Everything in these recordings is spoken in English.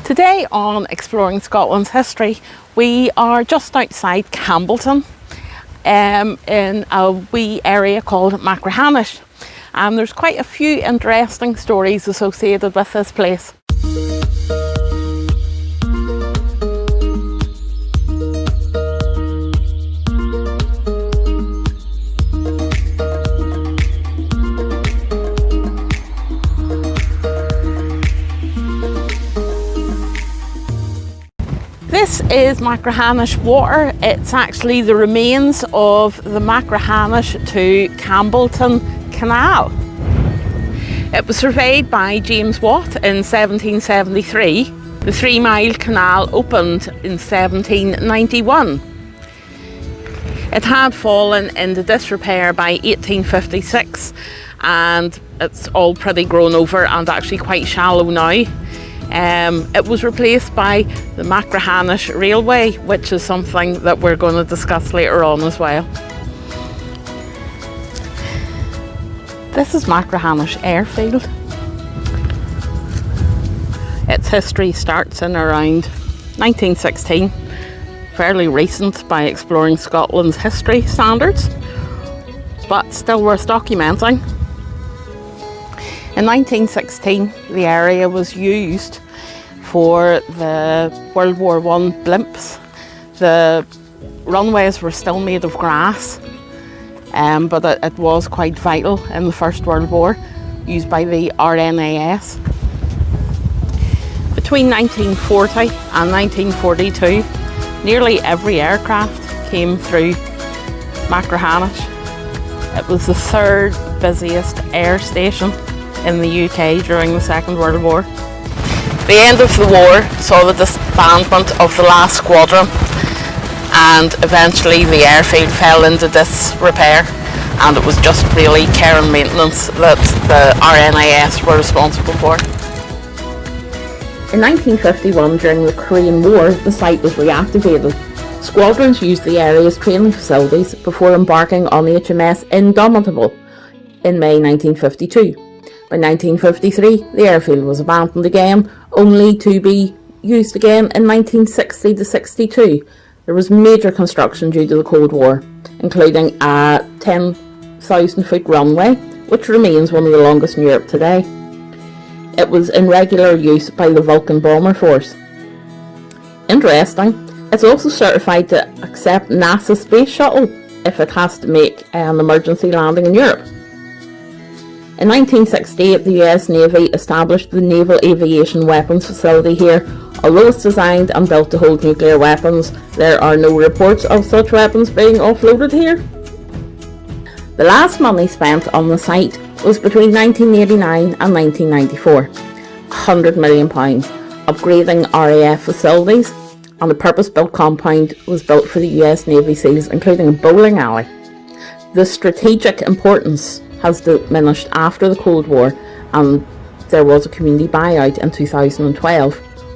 Today on Exploring Scotland's History, we are just outside Campbeltown in a wee area called Machrihanish, and there's quite a few interesting stories associated with this place. This is Machrihanish water. It's actually the remains of the Machrihanish to Campbeltown Canal. It was surveyed by James Watt in 1773. The 3-mile canal opened in 1791. It had fallen into disrepair by 1856 and it's all pretty grown over and actually quite shallow now. It was replaced by the Machrihanish Railway, which is something that we're going to discuss later on as well. This is Machrihanish Airfield. Its history starts in around 1916, fairly recent by Exploring Scotland's history standards, but still worth documenting. In 1916, the area was used for the World War I blimps. The runways were still made of grass, but it was quite vital in the First World War, used by the RNAS. Between 1940 and 1942, nearly every aircraft came through Machrihanish. It was the 3rd busiest air station in the UK during the Second World War. The end of the war saw the disbandment of the last squadron, and eventually the airfield fell into disrepair, and it was just really care and maintenance that the RNAS were responsible for. In 1951, during the Korean War, the site was reactivated. Squadrons used the area as training facilities before embarking on the HMS Indomitable in May 1952. By 1953, the airfield was abandoned again, only to be used again in 1960 to 62. There was major construction due to the Cold War, including a 10,000-foot runway, which remains one of the longest in Europe today. It was in regular use by the Vulcan bomber force. Interesting, it's also certified to accept NASA space shuttle if it has to make an emergency landing in Europe. In 1968, the US Navy established the Naval Aviation Weapons Facility here. Although it's designed and built to hold nuclear weapons, there are no reports of such weapons being offloaded here. The last money spent on the site was between 1989 and 1994, £100 million, upgrading RAF facilities, and a purpose-built compound was built for the US Navy SEALs, including a bowling alley. The strategic importance has diminished after the Cold War, and there was a community buyout in 2012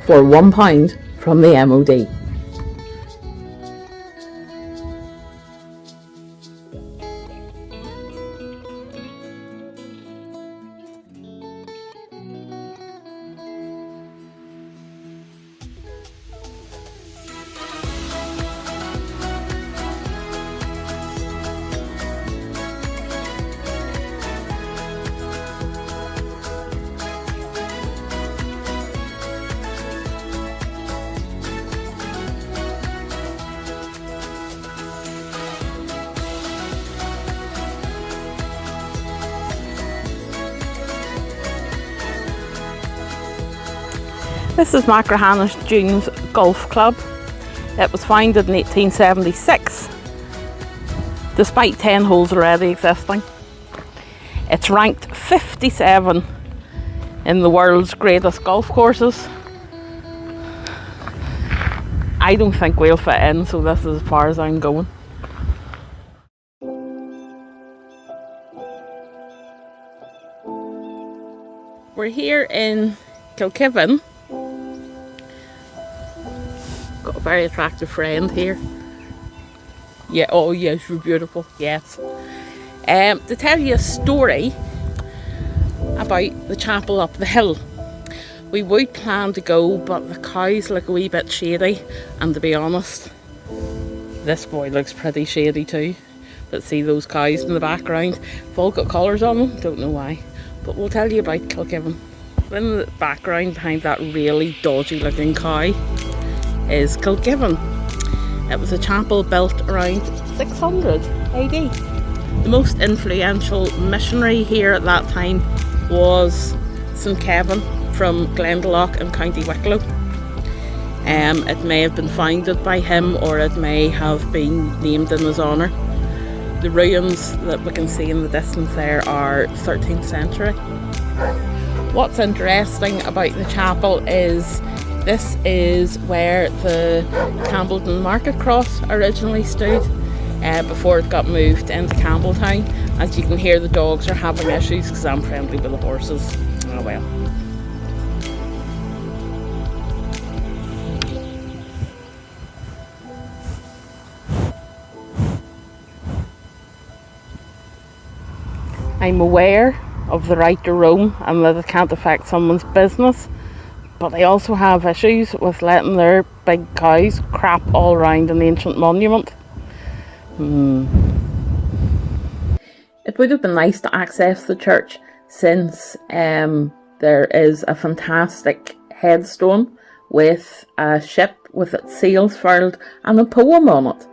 for £1 from the MOD. This is Machrihanish Dunes Golf Club. It was founded in 1876, despite 10 holes already existing. It's ranked 57 in the world's greatest golf courses. I don't think we'll fit in, so this is as far as I'm going. We're here in Kilkivan. Got a very attractive friend here. Yeah, oh yes, you're beautiful, yes. To tell you a story about the chapel up the hill. We would plan to go, but the cows look a wee bit shady, and to be honest, this boy looks pretty shady too. But see those cows in the background? They've all got collars on them, don't know why. But we'll tell you about Kilkivan. In the background behind that really dodgy looking cow is Kilkivan. It was a chapel built around 600 AD. The most influential missionary here at that time was St Kevin from Glendalough in County Wicklow. It may have been founded by him, or it may have been named in his honour. The ruins that we can see in the distance there are 13th century. What's interesting about the chapel is this is where the Campbeltown Market Cross originally stood before it got moved into Campbeltown. As you can hear, the dogs are having issues because I'm friendly with the horses. Oh well. I'm aware of the right to roam and that it can't affect someone's business, but they also have issues with letting their big cows crap all around an ancient monument. It would have been nice to access the church, since there is a fantastic headstone with a ship with its sails furled and a poem on it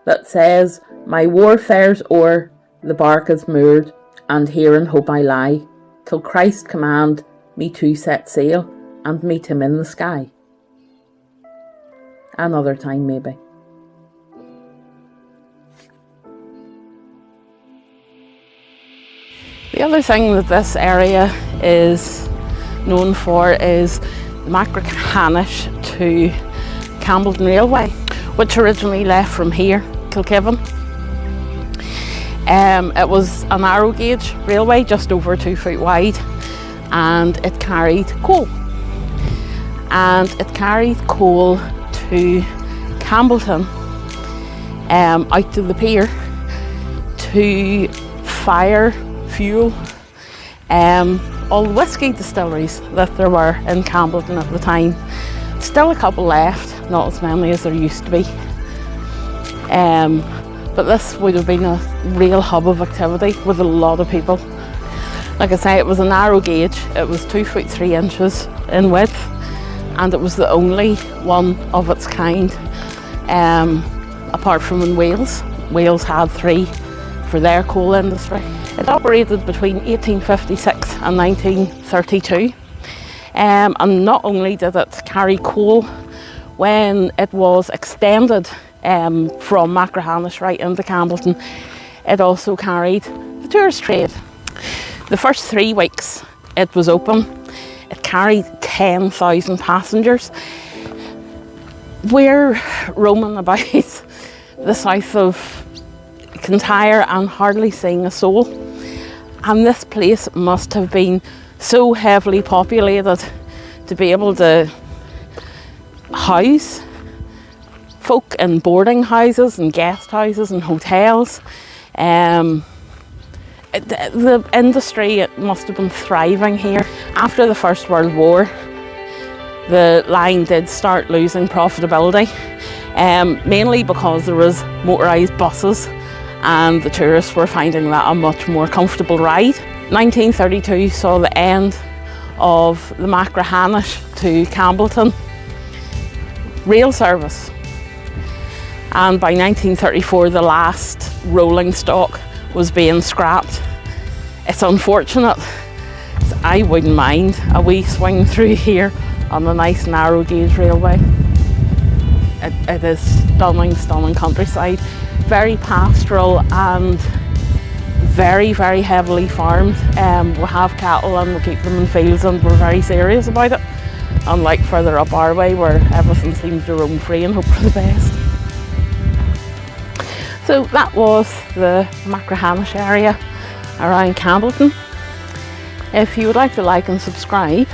that says, "My warfare's o'er, the bark is moored, and here in hope I lie, till Christ command me to set sail and meet him in the sky." Another time maybe. The other thing that this area is known for is the Machrihanish to Campbeltown Railway, which originally left from here, Kilkivan. It was a narrow gauge railway, just over 2 feet wide, and it carried coal. And it carried coal to Campbeltown, out to the pier, to fire, fuel, all the whisky distilleries that there were in Campbeltown at the time. Still a couple left, not as many as there used to be. But this would have been a real hub of activity with a lot of people. Like I say, it was a narrow gauge. It was 2 feet 3 inches in width, and it was the only one of its kind, apart from in Wales. Wales had 3 for their coal industry. It operated between 1856 and 1932. And not only did it carry coal, when it was extended from Machrihanish right into Campbeltown, it also carried the tourist trade. The first 3 weeks it was open, it carried 10,000 passengers. We're roaming about the south of Kintyre and hardly seeing a soul. And this place must have been so heavily populated to be able to house folk in boarding houses and guest houses and hotels. The industry, it must have been thriving here. After the First World War, the line did start losing profitability, mainly because there was motorised buses and the tourists were finding that a much more comfortable ride. 1932 saw the end of the Machrihanish to Campbeltown rail service, and by 1934 the last rolling stock was being scrapped. It's unfortunate. I wouldn't mind a wee swing through here on the nice narrow gauge railway. It is stunning, stunning countryside, very pastoral and very, very heavily farmed. We have cattle and we keep them in fields, and we're very serious about it, unlike further up our way where everything seems to roam free and hope for the best. So that was the Machrihanish area around Campbeltown. If you would like to like and subscribe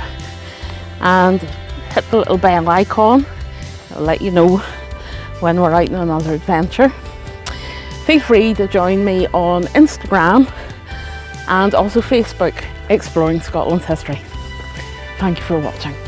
and hit the little bell icon, it'll let you know when we're out on another adventure. Feel free to join me on Instagram and also Facebook, Exploring Scotland's History. Thank you for watching.